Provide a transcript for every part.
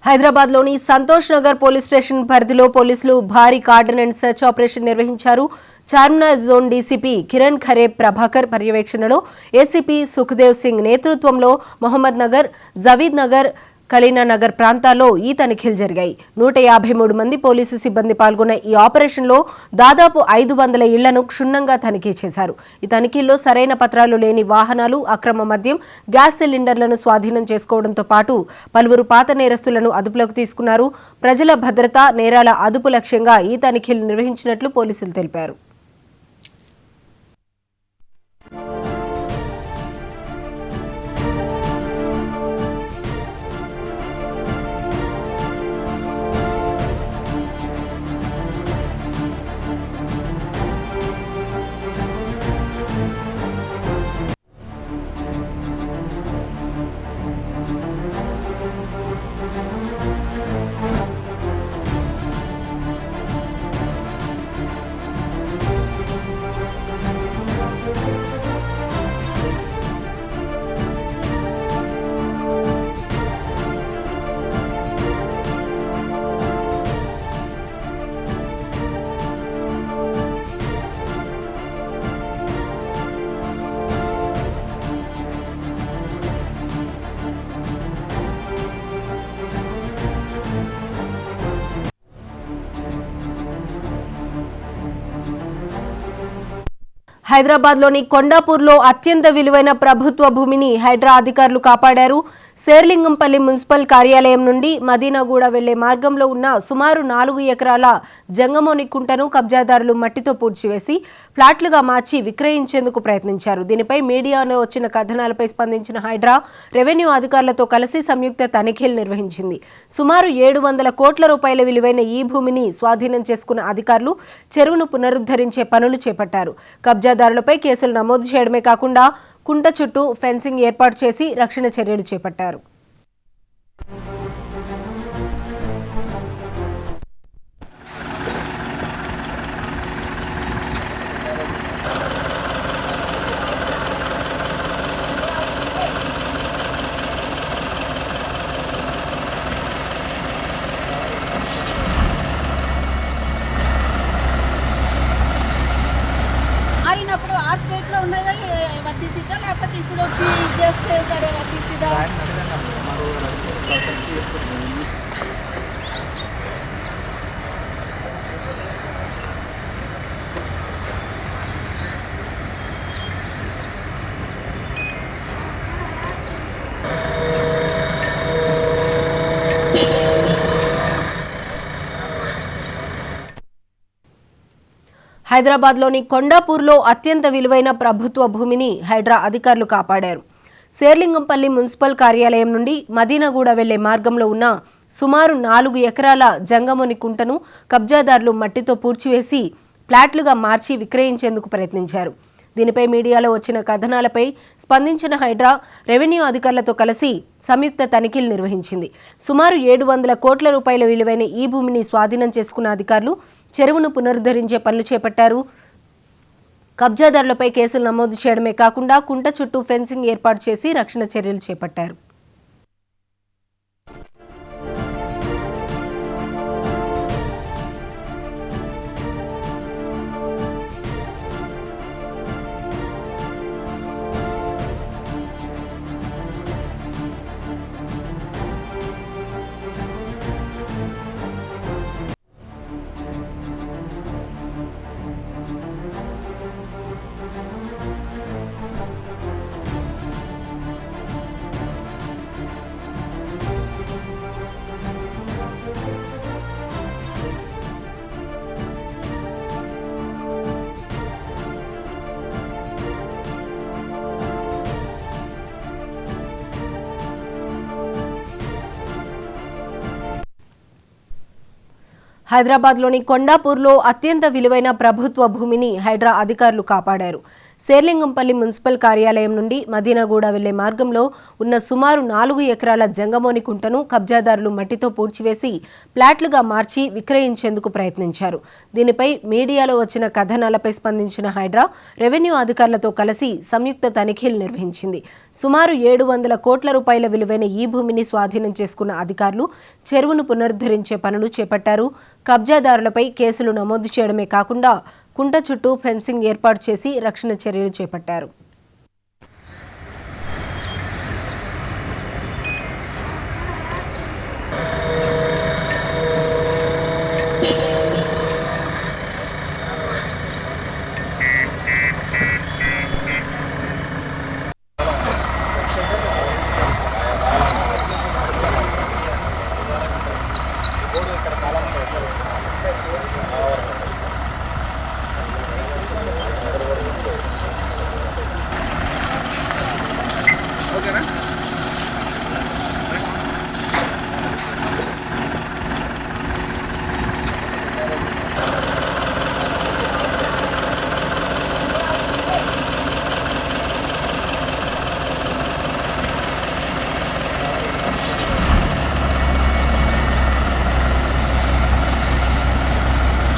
హైదరాబాద్లోని Santosh Nagar police station పరిధిలో పోలీసులు భారీ కార్డన్ అండ్ సెర్చ్ ఆపరేషన్ నిర్వహించారు. చార్మినార్ జోన్ డీసీపీ కిరణ్ ఖరే ప్రభాకర్ పర్యవేక్షణలో ఏసీపీ సుఖదేవ్ సింగ్ నేతృత్వంలో మహమ్మద్ నగర్, జవీద్ నగర్, కలీనా నగర్ ప్రాంతాల్లో ఈ తనిఖీలు జరిగాయి. 153 మంది పోలీసు సిబ్బంది పాల్గొన్న ఈ ఆపరేషన్లో దాదాపు 500 ఇళ్లను క్షుణ్ణంగా తనిఖీ చేశారు. ఈ తనిఖీల్లో సరైన పత్రాలు లేని వాహనాలు, అక్రమ మద్యం, గ్యాస్ సిలిండర్లను స్వాధీనం చేసుకోవడంతో పాటు పలువురు పాత నేరస్తులను అదుపులోకి తీసుకున్నారు. ప్రజల భద్రత, నేరాల అదుపు లక్ష్యంగా ఈ తనిఖీలు నిర్వహించినట్లు పోలీసులు తెలిపారు. హైదరాబాద్లోని కొండాపూర్లో అత్యంత విలువైన ప్రభుత్వ భూమిని హైడ్రా అధికారులు కాపాడారు. శేర్లింగంపల్లి మున్సిపల్ కార్యాలయం నుండి మదీనాగూడ వెళ్లే మార్గంలో ఉన్న సుమారు 4 ఎకరాల జంగమోని కుంటను కబ్జాదారులు మట్టితో పూడ్చివేసి ఫ్లాట్లుగా మార్చి విక్రయించేందుకు ప్రయత్నించారు. దీనిపై మీడియాలో వచ్చిన కథనాలపై స్పందించిన హైడ్రా రెవెన్యూ అధికారులతో కలిసి సంయుక్త తనిఖీలు నిర్వహించింది. సుమారు 700 కోట్ల రూపాయల విలువైన ఈ భూమిని స్వాధీనం చేసుకున్న అధికారులు చెరువును పునరుద్ధరించే పనులు చేపట్టారు. కబ్జాదారులపై కేసులు నమోదు చేయడమే కాకుండా కుంట చుట్టూ ఫెన్సింగ్ ఏర్పాటు చేసి రక్షణ చర్యలు చేపట్టారు. ఆ స్టేట్లో ఉన్నది వర్తించిద్దా లేకపోతే ఇప్పుడు వచ్చి చేస్తే సరే వర్తించిద్దా? హైదరాబాద్లోని కొండాపూర్లో అత్యంత విలువైన ప్రభుత్వ భూమిని హైడ్రా అధికారులు కాపాడారు. శేర్లింగంపల్లి మున్సిపల్ కార్యాలయం నుండి మదీనాగూడ వెళ్లే మార్గంలో ఉన్న సుమారు 4 ఎకరాల జంగమోని కుంటను కబ్జాదారులు మట్టితో పూడ్చివేసి ఫ్లాట్లుగా మార్చి విక్రయించేందుకు ప్రయత్నించారు. దీనిపై మీడియాలో వచ్చిన కథనాలపై స్పందించిన హైడ్రా రెవెన్యూ అధికారులతో కలిసి సంయుక్త తనిఖీలు నిర్వహించింది. సుమారు 700 కోట్ల రూపాయల విలువైన ఈ భూమిని స్వాధీనం చేసుకున్న అధికారులు చెరువును పునరుద్ధరించే పనులు చేపట్టారు. కబ్జాదారులపై కేసులు నమోదు చేయడమే కాకుండా కుంట చుట్టూ ఫెన్సింగ్ ఏర్పాటు చేసి రక్షణ చర్యలు చేపట్టారు. హైదరాబాద్లోని కొండాపూర్లో అత్యంత విలువైన ప్రభుత్వ భూమిని హైడ్రా అధికారులు కాపాడారు. శేర్లింగంపల్లి మున్సిపల్ కార్యాలయం నుండి మదీనాగూడ వెళ్లే మార్గంలో ఉన్న సుమారు 4 ఎకరాల జంగమోని కుంటను కబ్జాదారులు మట్టితో పూడ్చివేసి ప్లాట్లుగా మార్చి విక్రయించేందుకు ప్రయత్నించారు. దీనిపై మీడియాలో వచ్చిన కథనాలపై స్పందించిన హైడ్రా రెవెన్యూ అధికారులతో కలిసి సంయుక్త తనిఖీలు నిర్వహించింది. సుమారు 700 కోట్ల రూపాయల విలువైన ఈ భూమిని స్వాధీనం చేసుకున్న అధికారులు చెరువును పునరుద్ధరించే పనులు చేపట్టారు. కబ్జాదారులపై కేసులు నమోదు చేయడమే కాకుండా కుంట చుట్టూ ఫెన్సింగ్ ఏర్పాటు చేసి రక్షణ చర్యలు చేపట్టారు.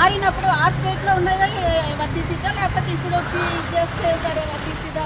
మారినప్పుడు ఆ స్టేట్లో ఉన్నదా వర్తించిద్దా లేకపోతే ఇప్పుడు వచ్చి చేస్తే సరే వర్తించిద్దా?